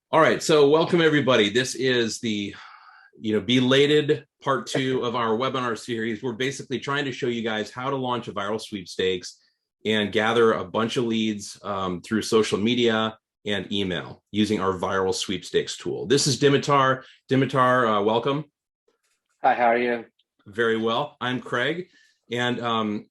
All right, so welcome everybody. This is the belated part two of our webinar series. We're basically trying to show you guys how to launch a viral sweepstakes and gather a bunch of leads through social media and email using our viral sweepstakes tool. This is Dimitar. Dimitar, welcome. Hi, how are you? Very well. I'm Craig, and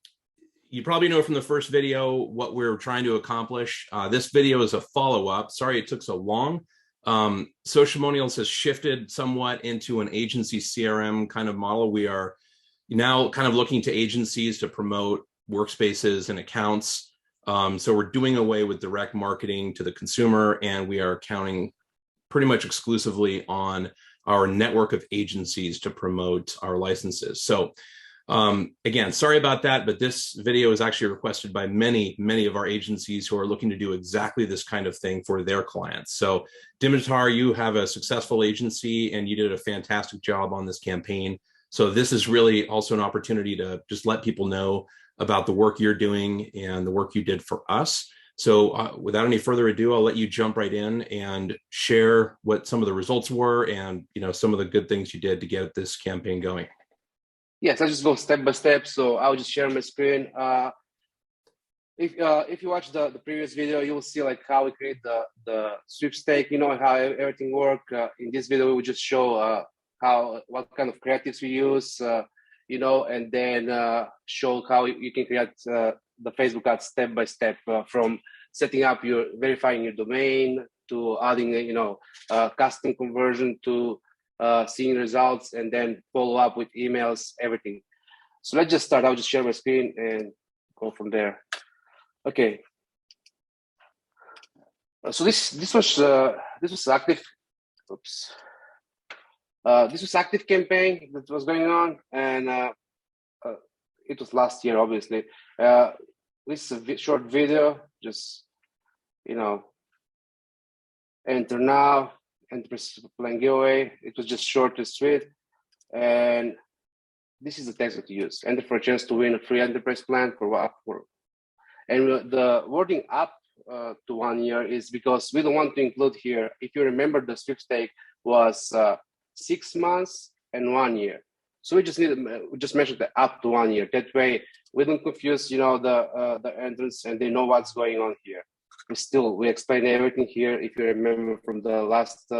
you probably know from the first video what we're trying to accomplish. This video is a follow-up. Sorry it took so long. Socialmonials has shifted somewhat into an agency CRM kind of model. We are now kind of looking to agencies to promote workspaces and accounts. So we're doing away with direct marketing to the consumer, and we are counting pretty much exclusively on our network of agencies to promote our licenses. So again, sorry about that, but this video is actually requested by many of our agencies who are looking to do exactly this kind of thing for their clients. So Dimitar, you have a successful agency and you did a fantastic job on this campaign. So this is really also an opportunity to just let people know about the work you're doing and the work you did for us. So without any further ado, I'll let you jump right in and share what some of the results were and some of the good things you did to get this campaign going. Yes, I'll just go step by step. So I'll just share my screen. If you watch the previous video, you will see like how we create the sweepstake, how everything works. In this video, we will just show what kind of creatives we use, and then show how you can create the Facebook ads step by step from setting up verifying your domain to adding, custom conversion to seeing results, and then follow up with emails, everything. So let's just start. I'll just share my screen and go from there. Okay. So this was active. Oops. This was active campaign that was going on, and it was last year, obviously. This is a short video. Just enter now. Enterprise plan giveaway. It was just short and sweet, and this is the text that you use. Enter for a chance to win a free enterprise plan and the wording up to 1 year is because we don't want to include here. If you remember, the sweepstake was 6 months and 1 year, so we just mentioned the up to 1 year. That way, we don't confuse the entrance, and they know what's going on here. We explain everything here. If you remember from the last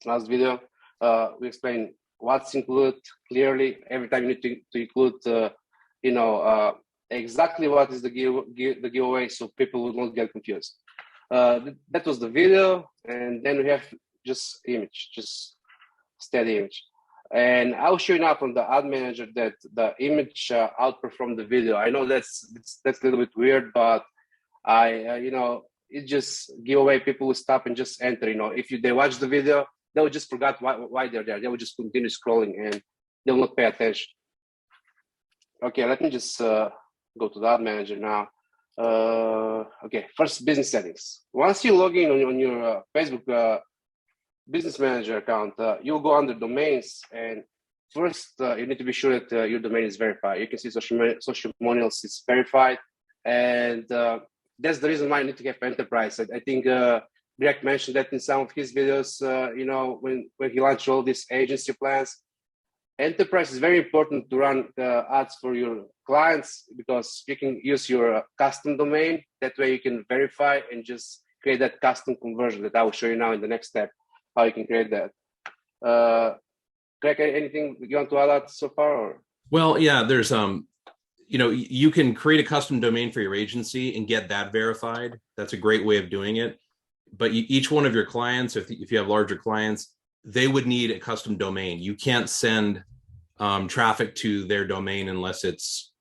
video, we explain what's included clearly. Every time you need to include, exactly what is the giveaway, so people will not get confused. That was the video, and then we have just image, just steady image. And I'll show you now from the ad manager that the image outperformed the video. I know that's a little bit weird, but it just giveaway. People will stop and just enter. If they watch the video, they will just forget why they're there. They will just continue scrolling and they will not pay attention. Okay, let me just go to the ad manager now. Okay, first business settings. Once you log in on your Facebook business manager account, you'll go under domains, and first you need to be sure that your domain is verified. You can see Socialmonials is verified, and that's the reason why I need to have enterprise. I think Greg mentioned that in some of his videos, when he launched all these agency plans. Enterprise is very important to run ads for your clients because you can use your custom domain. That way you can verify and just create that custom conversion that I will show you now in the next step, how you can create that. Greg, anything you want to add so far? Or? Well, yeah, there's you can create a custom domain for your agency and get that verified. That's a great way of doing it. But each one of your clients, if you have larger clients, they would need a custom domain. You can't send traffic to their domain unless it's,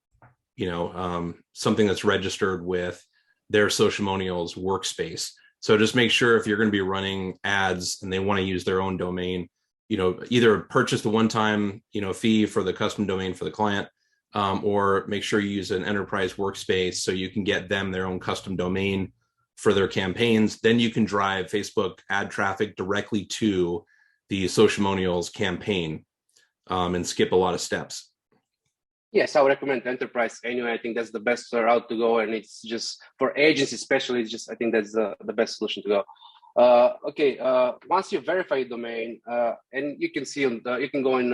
something that's registered with their Socialmonials workspace. So just make sure if you're going to be running ads and they want to use their own domain, either purchase the one-time, fee for the custom domain for the client, or make sure you use an enterprise workspace so you can get them their own custom domain for their campaigns. Then you can drive Facebook ad traffic directly to the Socialmonials campaign and skip a lot of steps. Yes, I would recommend enterprise anyway. I think that's the best route to go, and it's just for agencies especially. I think that's the best solution to go. Okay, once you verify your domain, and you can see you can go in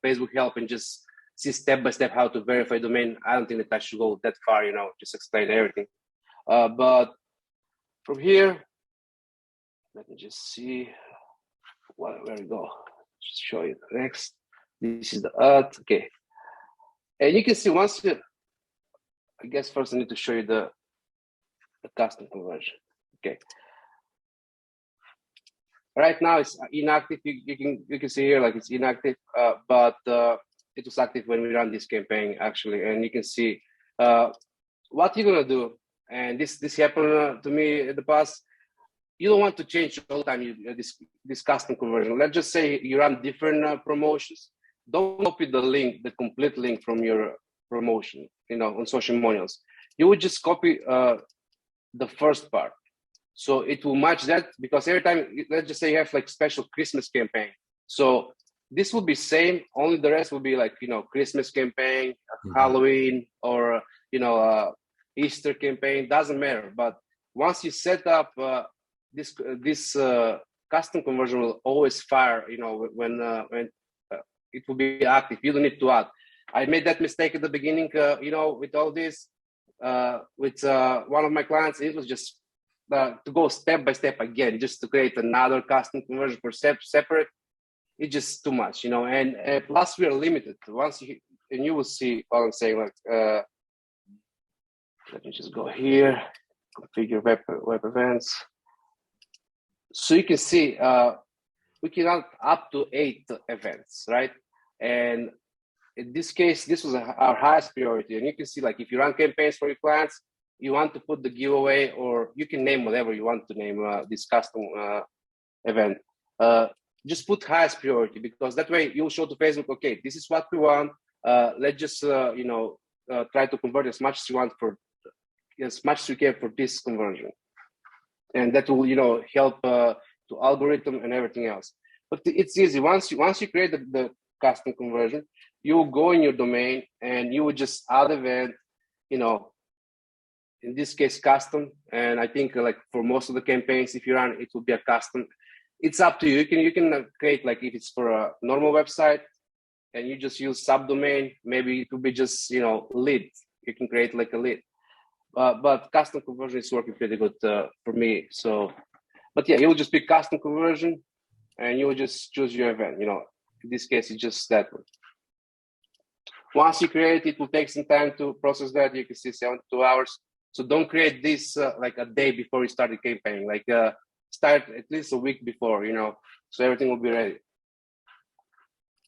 Facebook help and just see step by step how to verify domain. I don't think that I should go that far, just explain everything. But from here, let me just see where we go. Just show you the next. This is the okay. And you can see once you, I guess first I need to show you the custom conversion. Okay. Right now it's inactive. You can see here like it's inactive, but it was active when we ran this campaign actually, and you can see what you're gonna do. And this happened to me in the past. You don't want to change all the time this custom conversion. Let's just say you run different promotions. Don't copy the link, the complete link from your promotion, on social models. You would just copy the first part. So it will match that, because every time, let's just say you have like special Christmas campaign. So this will be same, only the rest will be like, Christmas campaign, Halloween, or, Easter campaign, doesn't matter. But once you set up this custom conversion will always fire, when it will be active. You don't need to add. I made that mistake at the beginning, with all this, with one of my clients. It was just to go step by step again, just to create another custom conversion for separate. It's just too much, and plus we are limited. And you will see what I'm saying, like, let me just go here, configure web events. So you can see we can add up to 8 events, right? And in this case, this was our highest priority. And you can see, like, if you run campaigns for your clients, you want to put the giveaway, or you can name whatever you want to name this custom event. Just put highest priority, because that way you'll show to Facebook, okay, this is what we want. Let's just try to convert as much as you want as much as you can for this conversion, and that will help to algorithm and everything else. But it's easy. Once you create the custom conversion, you will go in your domain and you would just add event, in this case custom. And I think like for most of the campaigns, if you run, it will be a custom. It's up to you. You can create, like, if it's for a normal website and you just use subdomain, maybe it will be just lead. You can create like a lead. But custom conversion is working pretty good for me. So, but yeah, you'll just pick custom conversion and you will just choose your event. In this case, it's just that one. Once you create it, will take some time to process that. You can see 72 hours. So don't create this like a day before you start the campaign. Like start at least a week before, so everything will be ready.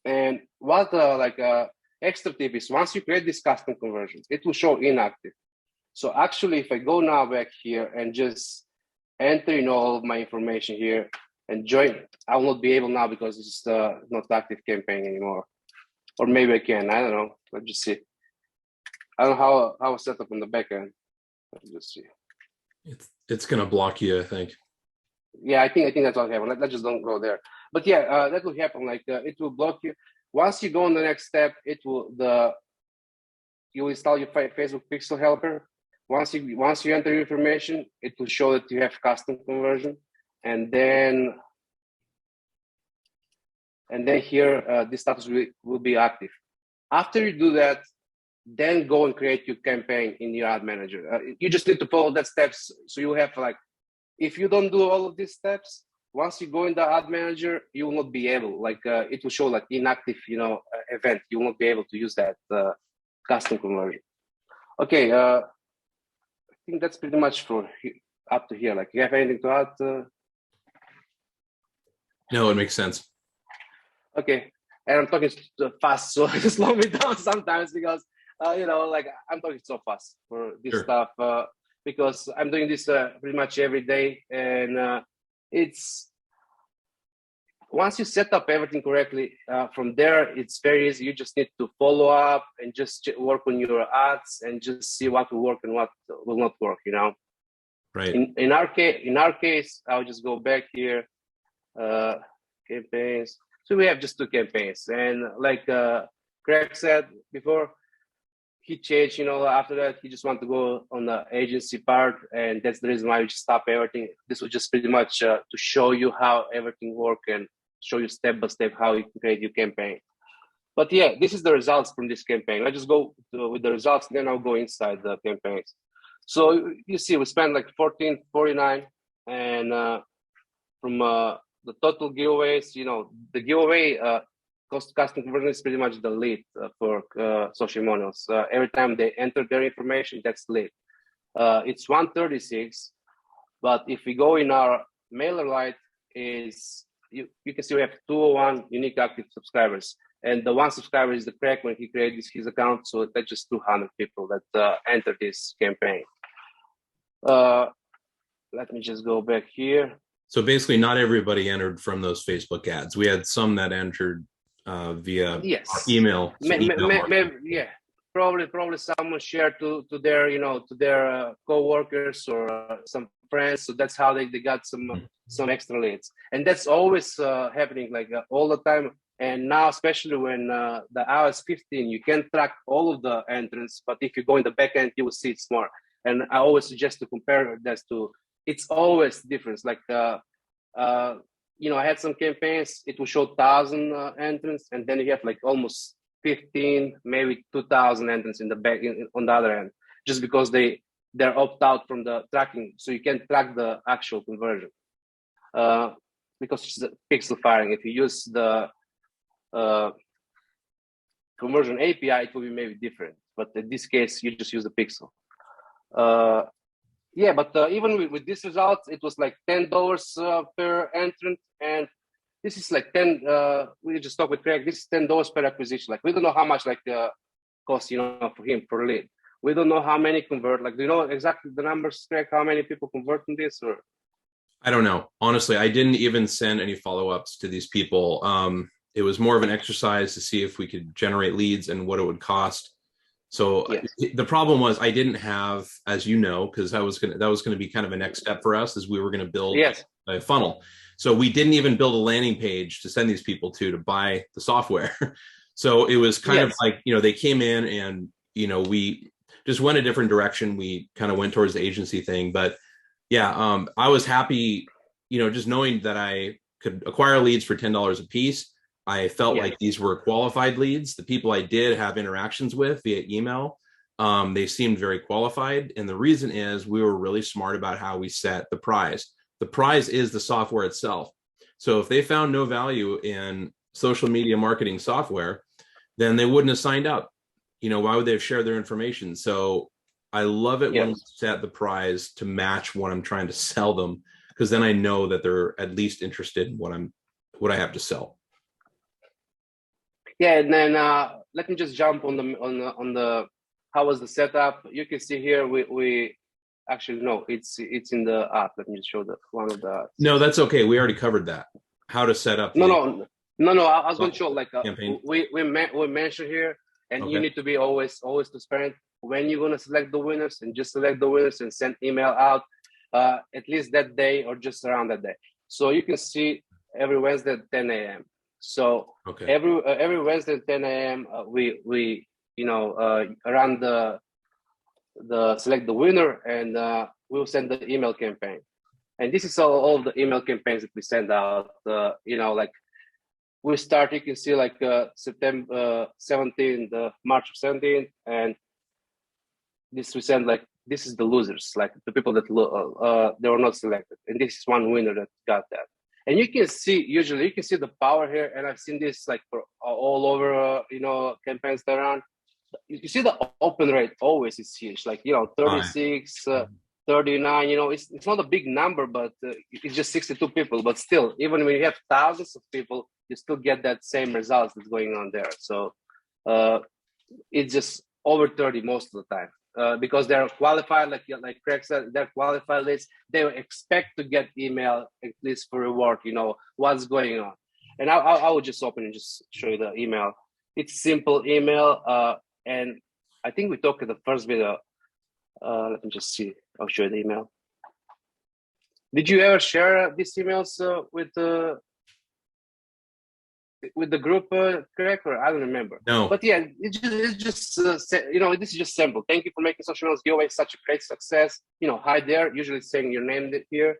And what extra tip is, once you create this custom conversion, it will show inactive. So actually, if I go now back here and just enter all of my information here and join, I will not be able now because it's not active campaign anymore. Or maybe I can, I don't know. Let's just see. I don't know how it's set up on the back end. Let's just see. It's gonna block you, I think. Yeah, I think that's what happened. Let's just don't go there. But yeah, that will happen. Like it will block you. Once you go on the next step, you install your Facebook Pixel Helper. Once you enter your information, it will show that you have custom conversion, and then here this status will be active. After you do that, then go and create your campaign in your ad manager. You just need to follow that steps. So you have like, if you don't do all of these steps, once you go in the ad manager, you will not be able, like it will show like inactive, event. You will not be able to use that custom conversion. Okay, I think that's pretty much for up to here. Like, you have anything to add? No, it makes sense. Okay, and I'm talking fast, so slow me down sometimes because like I'm talking so fast for this stuff because I'm doing this pretty much every day, and it's once you set up everything correctly, from there it's very easy. You just need to follow up and just work on your ads and just see what will work and what will not work. Right. In our case, I'll just go back here, campaigns. So we have just 2 campaigns, and like Craig said before, he changed, after that, he just wanted to go on the agency part. And that's the reason why we just stopped everything. This was just pretty much to show you how everything works and show you step by step how you can create your campaign. But yeah, this is the results from this campaign. I just go with the results, then I'll go inside the campaigns. So you see, we spent like $14.49, and from the total giveaways, the giveaway custom conversion is pretty much the lead for social models. Every time they enter their information, that's lead. It's 136, but if we go in our mailer light, is you can see we have 201 unique active subscribers. And the one subscriber is the Craig when he created his account. So that's just 200 people that entered this campaign. Let me just go back here. So basically not everybody entered from those Facebook ads. We had some that entered via email. Yeah, probably someone shared to their their co-workers or some friends. So that's how they got some extra leads, and that's always happening like all the time. And now, especially when the iOS 15, you can track all of the entrants, but if you go in the back end, you will see it's more. And I always suggest to compare that to. It's always different. Like I had some campaigns, it will show 1,000 entrants, and then you have like almost 15, maybe 2,000 entrants in the back on the other end, just because they're opt out from the tracking, so you can track the actual conversion. Because it's the pixel firing. If you use the conversion API, it will be maybe different. But in this case, you just use the pixel. Yeah, but even with this result, it was like $10 per entrant, and this is like 10. We just talked with Craig. This is $10 per acquisition. Like we don't know how much cost for him per lead. We don't know how many convert. Like, do you know exactly the numbers, Craig? How many people convert from this? Or I don't know. Honestly, I didn't even send any follow-ups to these people. It was more of an exercise to see if we could generate leads and what it would cost. So the problem was I didn't have, as you know, because that was going to be kind of a next step for us, is we were going to build a funnel. So we didn't even build a landing page to send these people to buy the software. So it was kind of like, they came in and, we just went a different direction. We kind of went towards the agency thing. But yeah, I was happy, just knowing that I could acquire leads for $10 a piece. I felt like these were qualified leads. The people I did have interactions with via email, they seemed very qualified. And the reason is we were really smart about how we set the prize. The prize is the software itself. So if they found no value in social media marketing software, then they wouldn't have signed up. Why would they have shared their information? So I love it when we set the prize to match what I'm trying to sell them, because then I know that they're at least interested in what I have to sell. Yeah, and then let me just jump on the how was the setup. You can see here we actually no, it's in the app. Let me just show one of the. No, that's okay. We already covered that. How to set up. No. I was going to show we mentioned here, and you need to be always transparent when you're going to select the winners, and just select the winners and send email out at least that day or just around that day. So you can see every Wednesday at 10 a.m. So every Wednesday at 10 a.m. We around the select the winner, and we'll send the email campaign. And this is all the email campaigns that we send out. Like we start, you can see like September 17th, March 17th, and this we send like this is the losers, like the people that they were not selected, and this is one winner that got that. And you can see, usually you can see the power here. And I've seen this like for all over, campaigns that run. You see the open rate always is huge, like, 36, 39, it's not a big number, but it's just 62 people. But still, even when you have thousands of people, you still get that same results that's going on there. So it's just over 30 most of the time. Because they're qualified, like Craig said, they're qualified leads. They expect to get email at least for reward, what's going on. And I will just open and just show you the email. It's simple email. And I think we talked in the first video. Let me just see. I'll show you the email. Did you ever share these emails with with the group cracker, I don't remember. No. But yeah, it's just this is just simple. Thank you for making Social Wellness Giveaway such a great success. Hi there, usually saying your name here.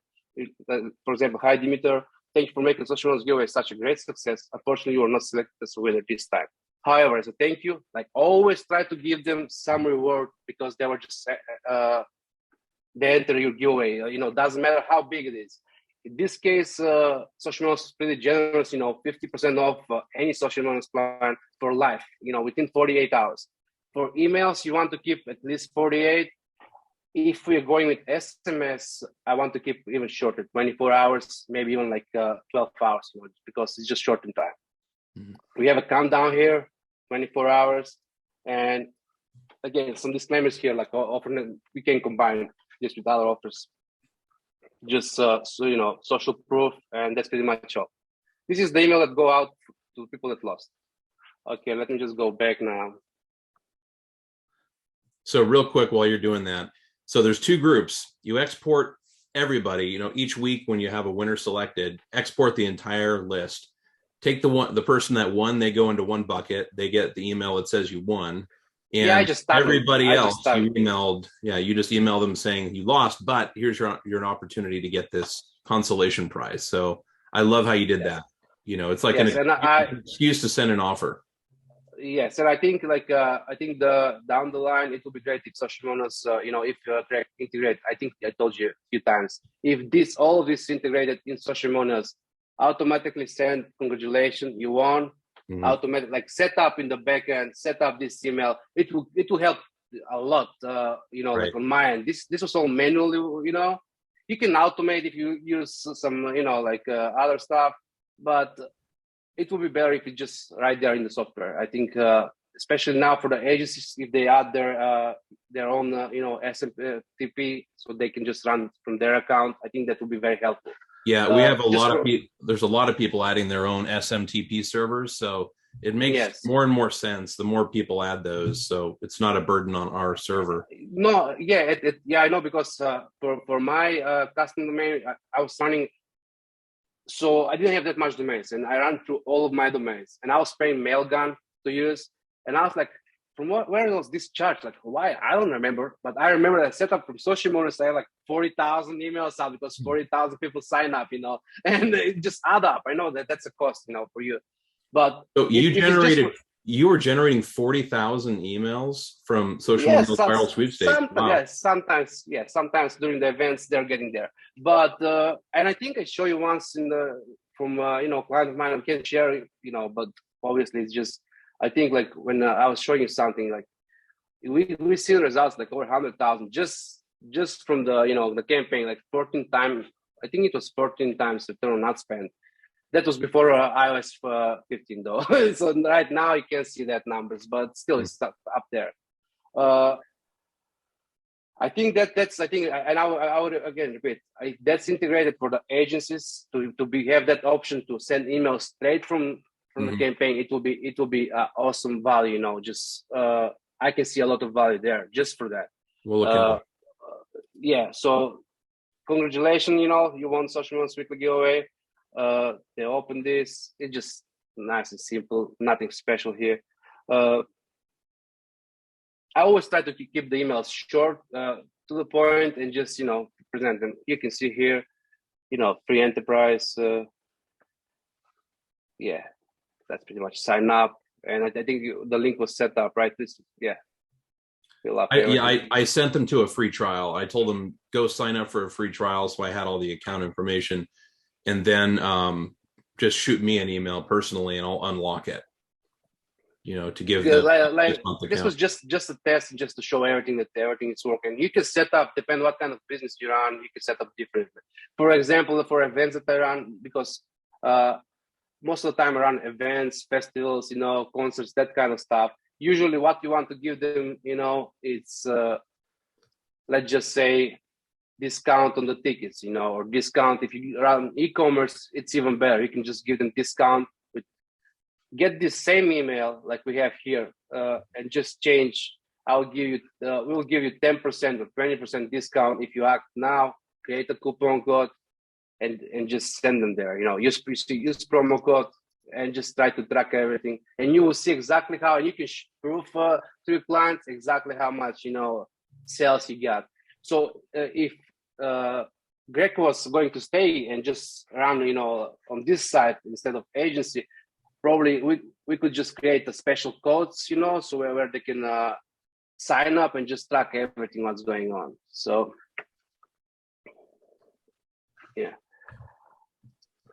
For example, hi Dimitar. Thank you for making Social Wellness Giveaway such a great success. Unfortunately, you were not selected as a winner this time. However, as a thank you, like always try to give them some reward because they were just they enter your giveaway. Doesn't matter how big it is. In this case, Social Wellness is pretty generous, 50% off any Social Wellness plan for life, within 48 hours. For emails, you want to keep at least 48. If we're going with SMS, I want to keep even shorter, 24 hours, maybe even like 12 hours, because it's just short in time. Mm-hmm. We have a countdown here, 24 hours. And again, some disclaimers here, like often we can combine this with other offers. Just social proof, and that's pretty much all. This is the email that go out to people that lost. Okay, let me just go back now. So real quick while you're doing that, so there's two groups. You export everybody, each week when you have a winner selected, export the entire list. Take the person that won, they go into one bucket, they get the email that says you won. And I just everybody else you emailed, you just email them saying you lost, but here's your opportunity to get this consolation prize. So I love how you did that. It's like an excuse to send an offer. Yes, and I think the down the line it will be great if Social Wellness, if integrate. I think I told you a few times, if all of this integrated in Social Wellness, automatically send congratulations, you won. Mm-hmm. Automatic, like set up in the back end, set up this email. It will help a lot. Right. Like on my end, this was all manually. You can automate if you use some other stuff, but it will be better if it's just right there in the software. I think, especially now for the agencies, if they add their own SMTP, so they can just run from their account. I think that will be very helpful. Yeah, we have a lot of people. There's a lot of people adding their own SMTP servers, so it makes more and more sense the more people add those. So it's not a burden on our server. No, yeah, I know, because for my custom domain, I was running. So I didn't have that much domains, and I ran through all of my domains, and I was paying Mailgun to use, and I was like, from where was this charge? Like, why? I don't remember, but I remember that setup from Social Wellness. I had like 40,000 emails out because 40,000 people sign up, and it just add up. I know that's a cost, for you. But so you were generating 40,000 emails from Social Wellness viral sweepstakes. Wow. Sometimes during the events they're getting there. But and I think I show you once from client of mine. I can't share, but obviously it's just. I think like when I was showing you something, like we see results like over 100,000 just from the campaign, like 14 times. I think it was 14 times return on ad spend. That was before iOS 15 though. So right now you can't see that numbers, but still it's up there. I think that's and I would again repeat, that's integrated for the agencies to have that option to send emails straight from the campaign. It will be awesome value. Just I can see a lot of value there just for that. We'll look so congratulations, you won Social Wellness Weekly Giveaway. They open this. It's just nice and simple, nothing special here. I always try to keep the emails short, to the point, and just present them. You can see here, free enterprise. That's pretty much sign up, and I think the link was set up right. I sent them to a free trial. I told them go sign up for a free trial, so I had all the account information, and then just shoot me an email personally, and I'll unlock it. To give them this was just a test, just to show everything is working. You can set up, depending what kind of business you run, you can set up differently. For example, for events that I run, because most of the time I run events, festivals, concerts, that kind of stuff. Usually what you want to give them, it's, let's just say, discount on the tickets, or discount. If you run e-commerce, it's even better. You can just give them discount. Get this same email like we have here, and just change. We'll give you 10% or 20% discount if you act now. Create a coupon code and just send them there. Use promo code. and just try to track everything, and you will see exactly how, and you can prove to your clients exactly how much sales you got. So if Greg was going to stay and just run on this side instead of agency, probably we could just create a special codes, so where they can sign up and just track everything what's going on. So yeah.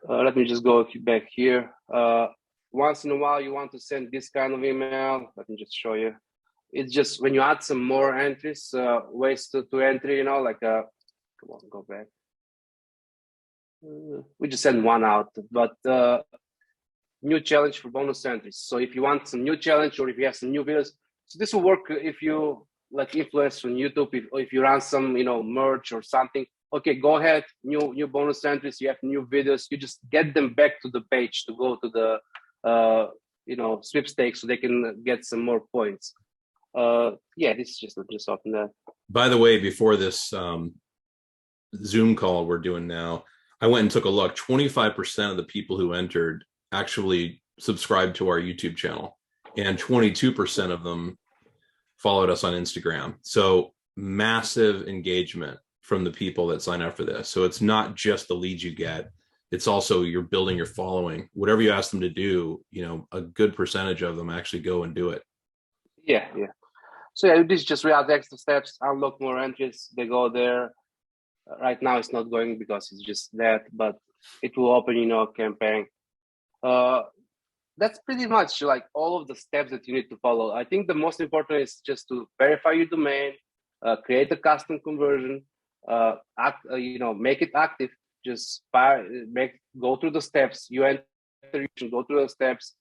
Let me just go back here. Once in a while, you want to send this kind of email. Let me just show you. It's just when you add some more entries, ways to entry, like come on, go back. We just send one out, but new challenge for bonus entries. So if you want some new challenge, or if you have some new videos, so this will work if you like influence on YouTube, if you run some merch or something. Okay, go ahead, new bonus entries, you have new videos, you just get them back to the page to go to the sweepstakes so they can get some more points. Yeah, this is just open that. By the way, before this Zoom call we're doing now, I went and took a look. 25% of the people who entered actually subscribed to our YouTube channel, and 22% of them followed us on Instagram. So massive engagement from the people that sign up for this. So it's not just the leads you get, it's also you're building your following. Whatever you ask them to do, a good percentage of them actually go and do it. Yeah. So yeah, this is just real extra steps, unlock more entries, they go there. Right now it's not going because it's just that, but it will open, a campaign. That's pretty much like all of the steps that you need to follow. I think the most important is just to verify your domain, create a custom conversion, make it active. Just go through the steps. You enter, you should go through the steps.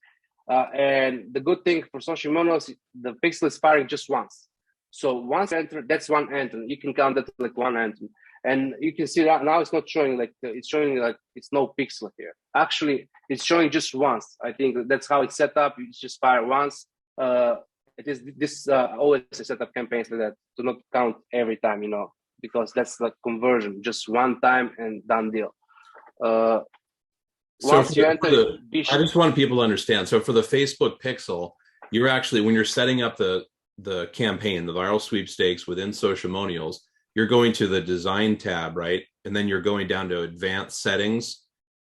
And the good thing for social monos, the pixel is firing just once. So once enter, that's one enter. You can count that like one enter. And you can see that now it's not showing it's showing like it's no pixel here. Actually, it's showing just once. I think that's how it's set up. It's just fire once. It is this always set up campaigns like that to not count every time, because that's like conversion, just one time and done deal. Once you enter, I just want people to understand. So for the Facebook pixel, you're actually, when you're setting up the campaign, the viral sweepstakes within Socialmonials, you're going to the design tab, right? And then you're going down to advanced settings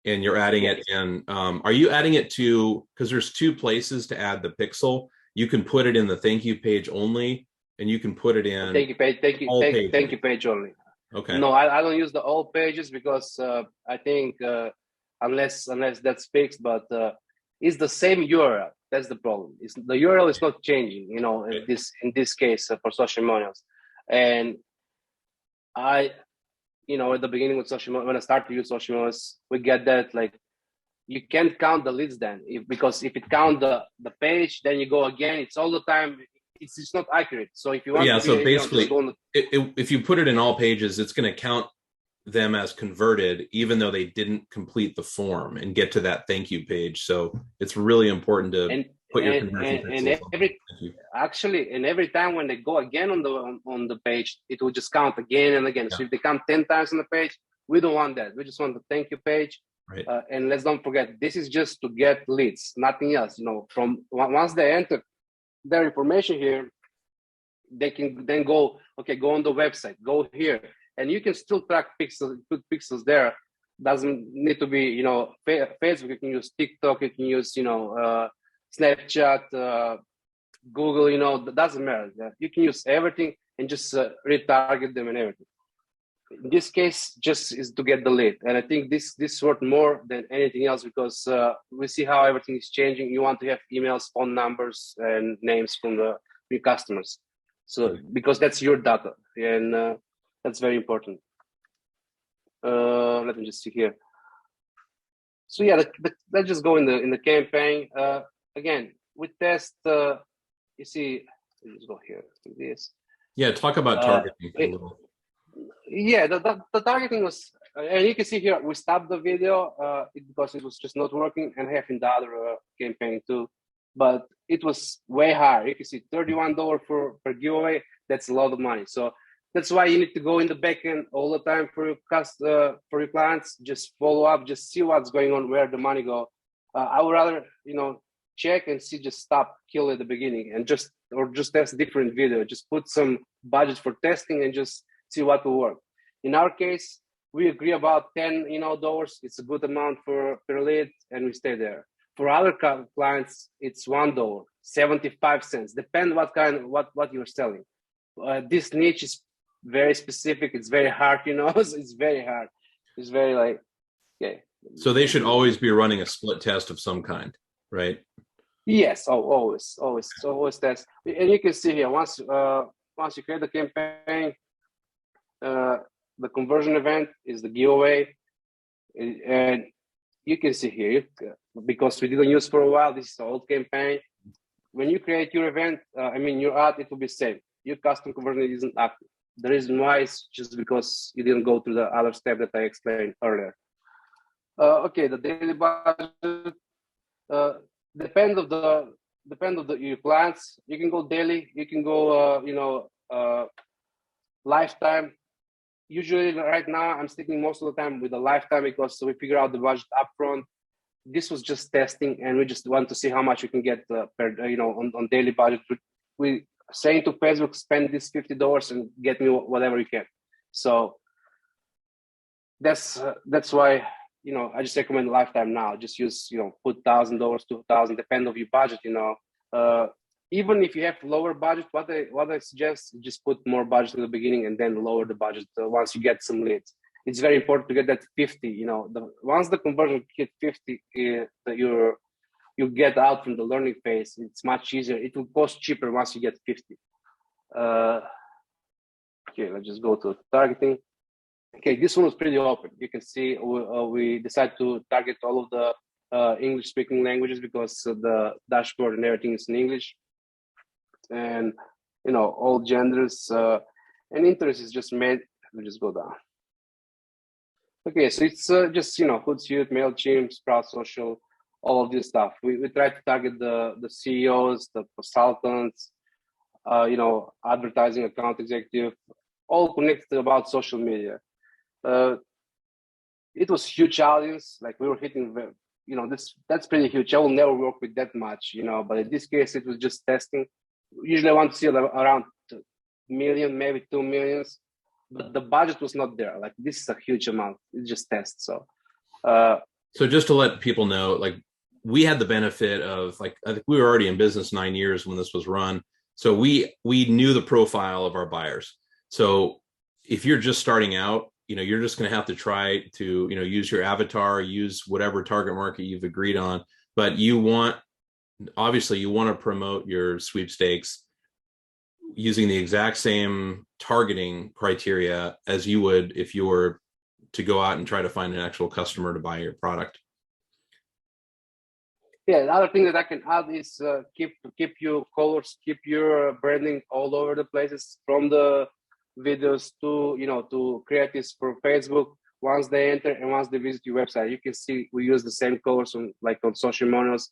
and you're adding it in. Are you adding it to, because there's two places to add the pixel. You can put it in the thank you page only, and you can put it in thank you page only. Okay. No, I don't use the all pages because I think unless that's fixed, but it's the same URL. That's the problem. The URL is not changing, in this case for Socialmonials. And at the beginning with Socialmonials, when I started to use Socialmonials, we get that like you can't count the leads then, because if it count the page, then you go again. It's all the time. It's not accurate. So if you want, basically, if you put it in all pages, it's going to count them as converted, even though they didn't complete the form and get to that thank you page. So it's really important to put your conversion and every time when they go again on the page, it will just count again and again. Yeah. So if they come 10 times on the page, we don't want that. We just want the thank you page. Right. And let's don't forget, this is just to get leads, nothing else. From once they enter their information here, they can then go on the website, go here, and you can still track pixels, put pixels there. Doesn't need to be Facebook. You can use TikTok, you can use Snapchat, Google. That doesn't matter. You can use everything and just retarget them and everything. In this case, just is to get the lead, and I think this worth more than anything else, because we see how everything is changing. You want to have emails, phone numbers, and names from your customers. So because that's your data, and that's very important. Let me just see here. So yeah, let's just go in the campaign. Again, we test. You see, let's go here. This. Yeah, talk about targeting a little. Yeah, the targeting was, and you can see here, we stopped the video because it was just not working, and having the other campaign too. But it was way higher. You can see $31 per giveaway. That's a lot of money. So that's why you need to go in the backend all the time for your clients. Just follow up, just see what's going on, where the money go. I would rather, check and see, just stop, kill at the beginning, and just test different video. Just put some budget for testing and just see what will work. In our case, we agree about $10, It's a good amount per lead, and we stay there. For other clients, it's $1, 75 cents. Depend what you're selling. This niche is very specific. It's very hard, It's very hard. It's very okay. So they should always be running a split test of some kind, right? Yes, always test. And you can see here, once you create the campaign, the conversion event is the giveaway, and you can see here, because we didn't use for a while, this is the old campaign. When you create your event, your ad, it will be saved. Your custom conversion isn't active. The reason why is just because you didn't go through the other step that I explained earlier. Okay, the daily budget depend of your clients. You can go daily. You can go lifetime. Usually, right now, I'm sticking most of the time with the lifetime because we figure out the budget upfront. This was just testing, and we just want to see how much we can get on daily budget. We saying to Facebook, spend this $50 and get me whatever you can. So that's why I just recommend lifetime now. Just use put $1,000, $2,000, depend on your budget. Even if you have lower budget, what I suggest, just put more budget in the beginning and then lower the budget once you get some leads. It's very important to get that 50. Once the conversion hit 50, you get out from the learning phase. It's much easier. It will cost cheaper once you get 50. Okay, let's just go to targeting. Okay, this one was pretty open. You can see we decided to target all of the English-speaking languages because the dashboard and everything is in English, and all genders and interest is just made. Let me just go down. Okay, so it's just Hootsuite, MailChimp, Sprout Social, all of this stuff. We try to target the CEOs, the consultants, advertising account executive, all connected about social media. It was huge audience, like we were hitting, that's pretty huge. I will never work with that much, but in this case, it was just testing. Usually I want to see around 1 million, maybe 2 million, but the budget was not there. Like this is a huge amount. It's just test. So just to let people know, like we had the benefit of I think we were already in business 9 years when this was run. So we knew the profile of our buyers. So if you're just starting out, you're just going to have to try to, use your avatar, use whatever target market you've agreed on. But obviously you want to promote your sweepstakes using the exact same targeting criteria as you would if you were to go out and try to find an actual customer to buy your product. Yeah, the other thing that I can add is keep your colors, keep your branding all over the places, from the videos to create this for Facebook. Once they enter and once they visit your website, you can see we use the same colors on social models.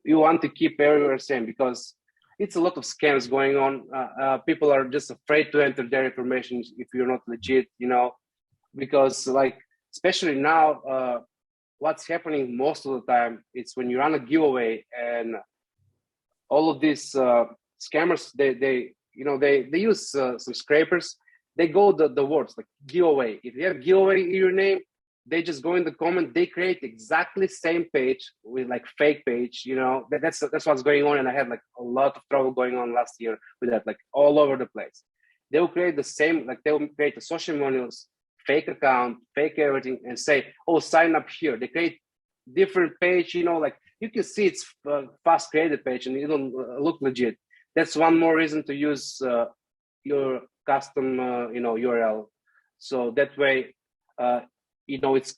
You want to keep everywhere same because it's a lot of scams going on. People are just afraid to enter their information if you're not legit, because especially now, what's happening most of the time, it's when you run a giveaway and all of these scammers, they use some scrapers. They go the words like giveaway. If you have giveaway in your name, they just go in the comment. They create exactly same page with fake page. That's what's going on. And I had a lot of trouble going on last year with that, all over the place. They will create the same, they will create the social models, fake account, fake everything, and say, oh, sign up here. They create different page. You can see it's fast created page and it don't look legit. That's one more reason to use your custom URL. So that way it's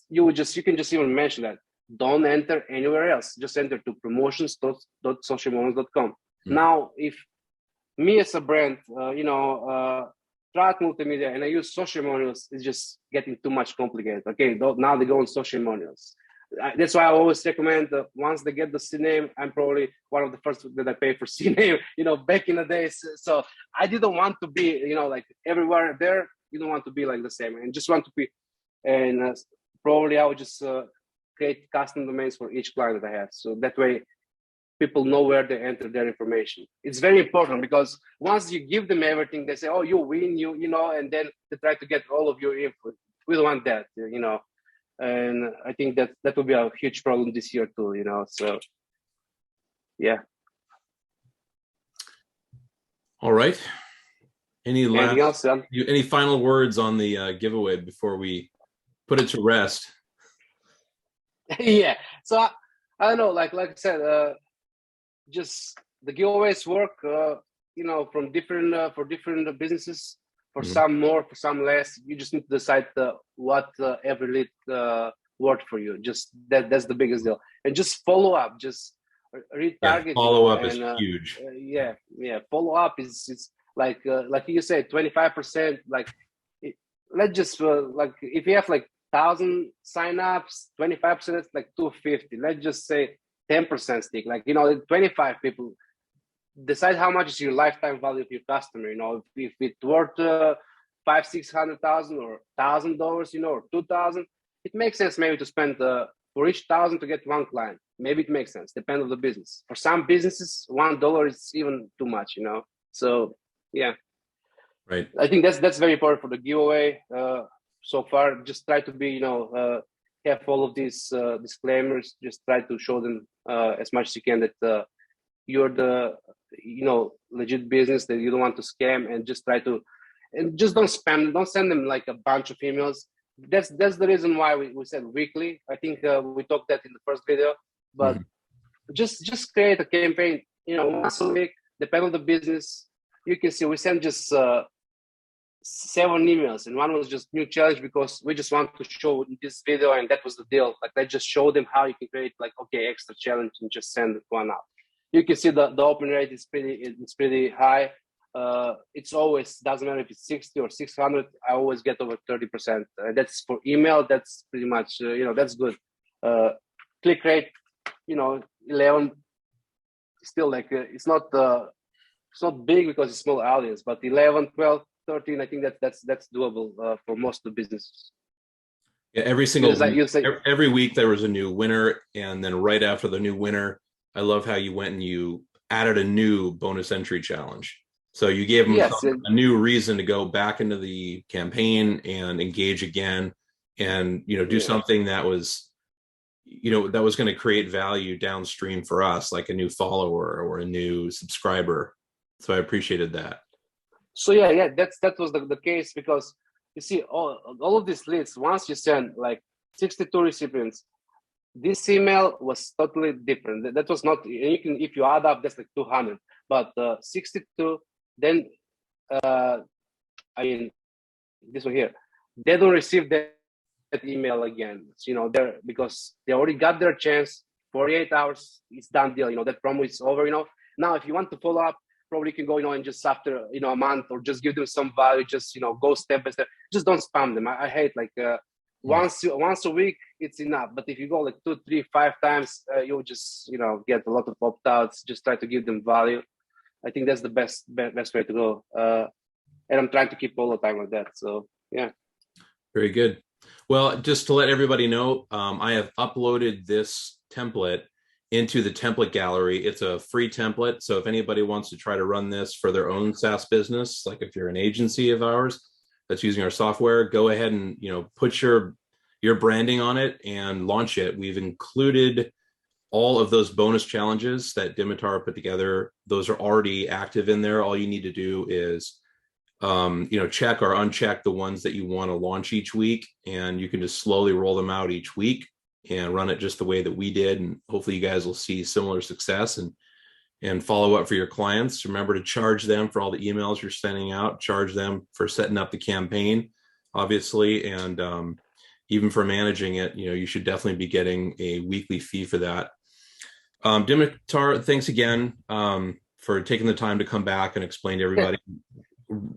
you can just even mention that don't enter anywhere else, just enter to promotions.socialmodels.com. Now if me as a brand track multimedia and I use social models, it's just getting too much complicated. Okay, now they go on social models. That's why I always recommend that once they get the CNAME, I'm probably one of the first that I pay for CNAME, back in the days. So I didn't want to be, everywhere there. You don't want to be the same and just want to be, and probably I would just create custom domains for each client that I have. So that way, people know where they enter their information. It's very important because once you give them everything, they say, "Oh, you win, you know," and then they try to get all of your info. We don't want that, you know. And I think that will be a huge problem this year too, you know. So, yeah. All right. Anything else? Any final words on the giveaway before we put it to rest? Yeah. So I don't know. Like I said, just the giveaways work. You know, from different for different businesses. For some more, for some less. You just need to decide what every lead worked for you. Just that's the biggest deal. And just follow up. Just retarget. Yeah, follow up is huge. Yeah. Follow up is like you said, 25%. Like, let's just like if you have like 1,000 signups, 25% is like 250. Let's just say 10% stick. Like, you know, 25 people. Decide how much is your lifetime value of your customer. You know, if it's worth $500,000-600,000 or $1,000, you know, or 2,000, it makes sense maybe to spend for each 1,000 to get one client. Maybe it makes sense, depending on the business. For some businesses, $1 is even too much, you know. So yeah, right. I think that's very important for the giveaway. So far, just try to be, you know, have all of these disclaimers. Just try to show them as much as you can that you're the, you know, legit business, that you don't want to scam, and just try to, and just don't spam, don't send them like a bunch of emails. That's the reason why we said weekly. I think we talked that in the first video, but just create a campaign, you know, once a week, depending on the business. You can see we sent just 7 emails, and one was just new challenge because we just want to show in this video, and that was the deal. Like, let's just show them how you can create like, okay, extra challenge, and just send one out. You can see the open rate is pretty high. It's always, doesn't matter if it's 60 or 600, I always get over 30%. That's for email. That's pretty much, you know, that's good. Click rate, you know, 11, still like, it's not big because it's small audience, but 11, 12, 13, I think that's doable for most of the businesses. Yeah, every week there was a new winner, and then right after the new winner, I love how you went and you added a new bonus entry challenge. So you gave them a new reason to go back into the campaign and engage again, and, you know, do something that was, you know, that was going to create value downstream for us, like a new follower or a new subscriber. So I appreciated that. So yeah, that was the case, because you see all of these leads, once you send like 62 recipients, this email was totally different. That was not, you can, if you add up, that's like 200, but 62, then I mean, this one here, they don't receive that email again. So, you know, because they already got their chance. 48 hours, it's done deal. You know, that promo is over. You know, now if you want to follow up, probably you can go, you know, and just after, you know, a month, or just give them some value. Just, you know, go step by step. Just don't spam them. I hate like once a week, it's enough. But if you go like 2, 3, 5 times, you'll just, you know, get a lot of opt-outs. Just try to give them value. I think that's the best way to go. And I'm trying to keep all the time like that. So yeah. Very good. Well, just to let everybody know, I have uploaded this template into the template gallery. It's a free template. So if anybody wants to try to run this for their own SaaS business, like if you're an agency of ours that's using our software, go ahead and, you know, put your branding on it and launch it. We've included all of those bonus challenges that Dimitar put together. Those are already active in there. All you need to do is, you know, check or uncheck the ones that you want to launch each week, and you can just slowly roll them out each week and run it just the way that we did. And hopefully you guys will see similar success and follow up for your clients. Remember to charge them for all the emails you're sending out, charge them for setting up the campaign, obviously. And even for managing it, you know, you should definitely be getting a weekly fee for that. Dimitar, thanks again for taking the time to come back and explain to everybody.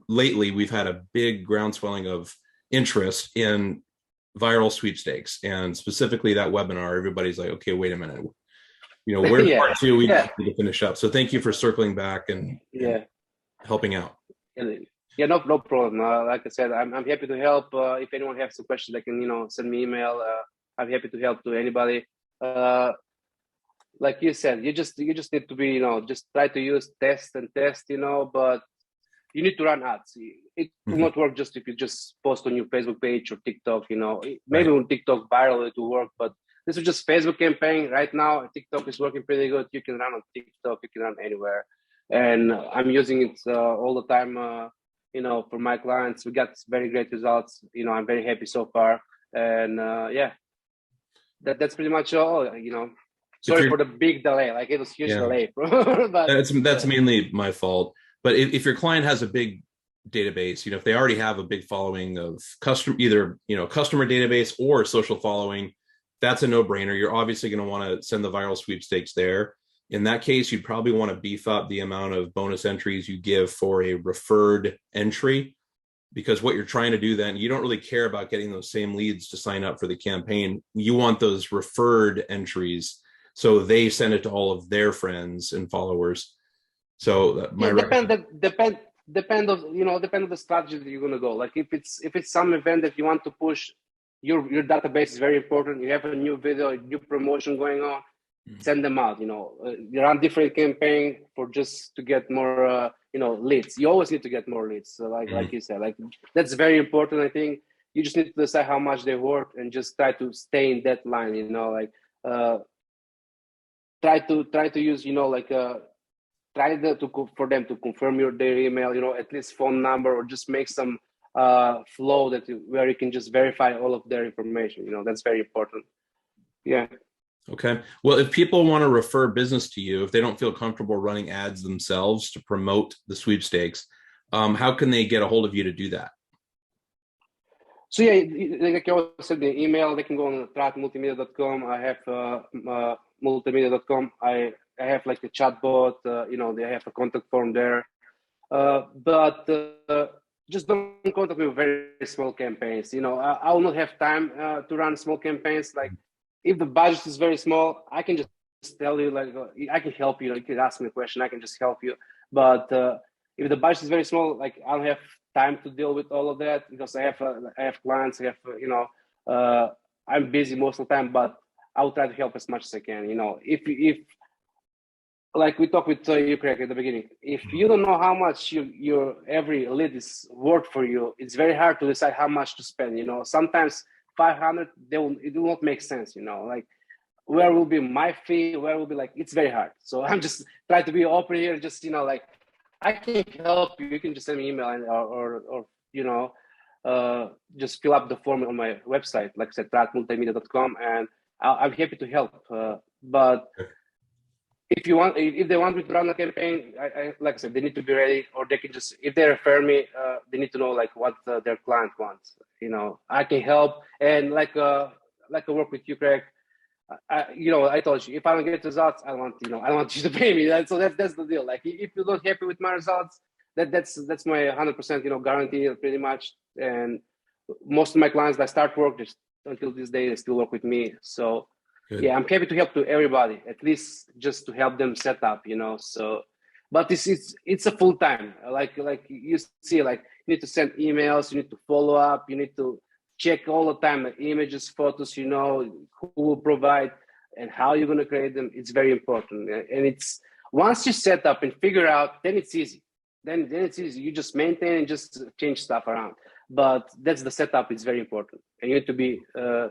Lately, we've had a big groundswelling of interest in viral sweepstakes, and specifically that webinar. Everybody's like, okay, wait a minute, you know, where's part 2? We need to finish up. So thank you for circling back and helping out. Yeah, no problem. Like I said, I'm happy to help. If anyone has some questions, they can, you know, send me email. I'm happy to help to anybody. Like you said, you just need to be, just try to use test and test, but you need to run ads. It will not work just if you just post on your Facebook page or TikTok, maybe on TikTok viral it will work, but this is just Facebook campaign right now. TikTok is working pretty good. You can run on TikTok, you can run anywhere. And I'm using it all the time, for my clients. We got very great results. I'm very happy so far. And that's pretty much all, Sorry for the big delay. Like it was huge delay. But that's mainly my fault. But if your client has a big database, if they already have a big following of either customer database or social following, that's a no-brainer. You're obviously going to want to send the viral sweepstakes there. In that case, you'd probably want to beef up the amount of bonus entries you give for a referred entry, because what you're trying to do then, you don't really care about getting those same leads to sign up for the campaign. You want those referred entries so they send it to all of their friends and followers. So depend of the strategy that you're gonna go. Like if it's some event that you want to push, your database is very important. You have a new video, a new promotion going on, send them out. You run different campaign for just to get more leads. You always need to get more leads. So like you said, like that's very important. I think you just need to decide how much they worth and just try to stay in that line. Try to use for them to confirm their email, at least phone number, or just make some flow where you can just verify all of their information. That's very important. Yeah. Okay. Well, if people want to refer business to you, if they don't feel comfortable running ads themselves to promote the sweepstakes, how can they get a hold of you to do that? So like I said, the email, they can go on trackmultimedia.com. I have multimedia.com. I have like a chatbot, they have a contact form there. But just don't contact me with very small campaigns. I will not have time to run small campaigns. Like if the budget is very small, I can just tell you, like, I can help you. You can ask me a question, I can just help you. But if the budget is very small, like I don't have time to deal with all of that, because I have clients, I'm busy most of the time, but I'll try to help as much as I can. If like we talked with you, Craig, at the beginning, if you don't know how much your every lead is worth for you, it's very hard to decide how much to spend. Sometimes 500, it will not make sense. Like where will be my fee? Where will be, like, it's very hard. So I'm just trying to be open here. Just like I can help you. You can just send me email or just fill up the form on my website, like I said, trackmultimedia.com, and I'm happy to help. But if they want me to run a campaign, I like I said, they need to be ready, or they can just, if they refer me, they need to know like what their client wants. I can help, and like I work with you, Craig. I told you, if I don't get results, I don't want you to pay me. So that's the deal. Like if you're not happy with my results, that's my 100% guarantee pretty much. And most of my clients that start work just until this day, they still work with me. So good. Yeah, I'm happy to help to everybody, at least just to help them set up. So, but it's a full time. Like you see, like you need to send emails, you need to follow up, you need to check all the time the images, photos, who will provide and how you're going to create them. It's very important. And it's once you set up and figure out, then it's easy. Then it's easy. You just maintain and just change stuff around. But that's the setup. It's very important. And you need to be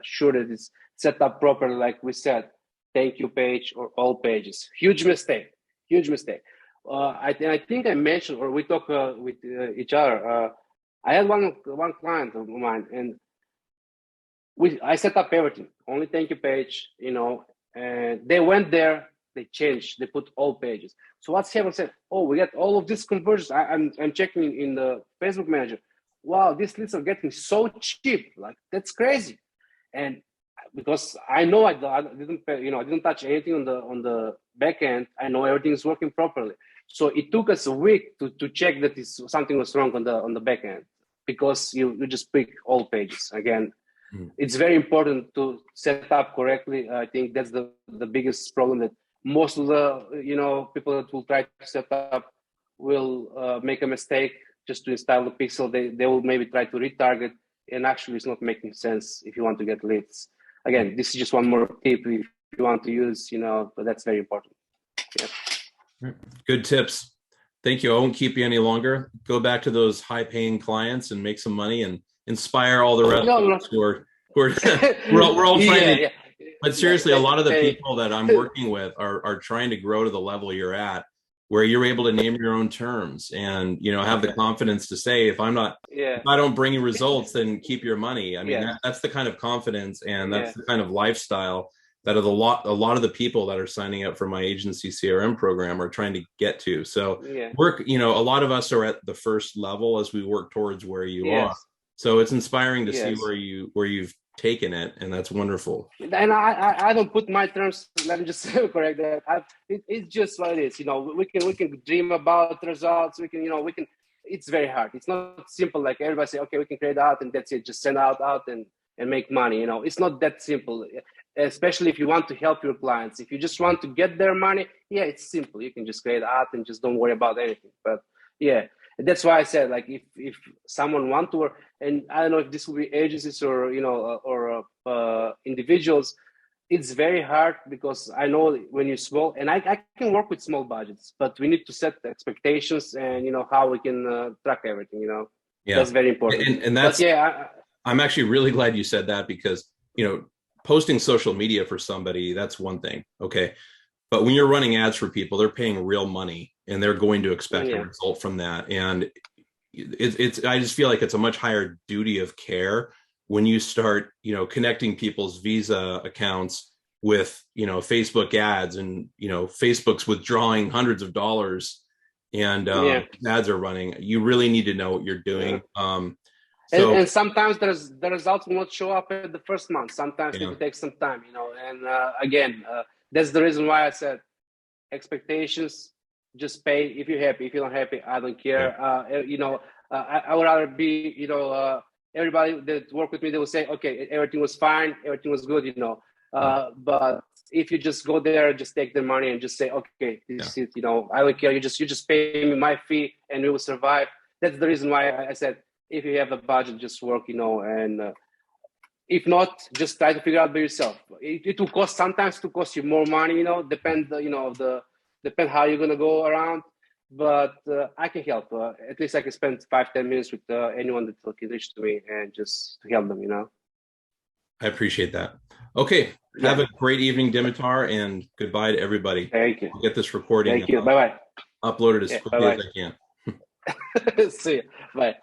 sure that it's set up properly, like we said, thank you page or all pages. Huge mistake. I think I mentioned, or we talk with each other. I had one client of mine, and I set up everything, only thank you page, and they went there, they changed, they put all pages. So what's happened? Said, oh, we got all of these conversions. I'm checking in the Facebook Manager. Wow, these leads are getting so cheap. Like that's crazy. And because I know I didn't pay, I didn't touch anything on the back end. I know everything is working properly. So it took us a week to check that something was wrong on the back end, because you just pick all pages again. It's very important to set up correctly. I think that's the biggest problem, that most of the people that will try to set up will make a mistake just to install the pixel. They will maybe try to retarget, and actually it's not making sense if you want to get leads. again, this is just one more tip if you want to use, but that's very important. Yeah. Good tips. Thank you. I won't keep you any longer. Go back to those high-paying clients and make some money and inspire all the rest of us who are we're all trying to. But seriously, a lot of the people that I'm working with are trying to grow to the level you're at, where you're able to name your own terms and have the confidence to say, if I don't bring you results, then keep your money. I mean, that's the kind of confidence and that's the kind of lifestyle that a lot of the people that are signing up for my agency CRM program are trying to get to. So a lot of us are at the first level as we work towards where you are. So it's inspiring to see where you've taken it, and that's wonderful. And I don't put my terms. Let me just correct that. It's just what it is. We can dream about results. We can. It's very hard. It's not simple. Like everybody say, okay, we can create out and that's it. Just send out and make money. it's not that simple. Especially if you want to help your clients. If you just want to get their money, it's simple. You can just create out and just don't worry about anything. But that's why I said, like, if someone want to work, and I don't know if this will be agencies or individuals, it's very hard because I know when you're small, and I can work with small budgets, but we need to set the expectations and how we can track everything. That's very important. And that's I'm actually really glad you said that because posting social media for somebody, that's one thing, okay, but when you're running ads for people, they're paying real money and they're going to expect a result from that. And I just feel like it's a much higher duty of care when you start, connecting people's Visa accounts with, Facebook ads and, Facebook's withdrawing hundreds of dollars and ads are running. You really need to know what you're doing. And sometimes the results will not show up at the first month. Sometimes it will take some time, and again, that's the reason why I said expectations, just pay. If you're happy, if you're not happy, I don't care. I would rather be, everybody that work with me, they will say, okay, everything was fine, everything was good, but if you just go there, just take their money and just say, okay, this is, I don't care. You just pay me my fee and we will survive. That's the reason why I said, if you have a budget, just work, and if not, just try to figure out by yourself. It will cost, sometimes to cost you more money, depend how you're going to go around, but I can help. At least I can spend 5-10 minutes with anyone that can reach to me and just to help them, I appreciate that. Okay. Have a great evening, Dimitar, and goodbye to everybody. Thank you. I'll get this recording. Thank you. Bye-bye. Uploaded as quickly as I can. See you. Bye.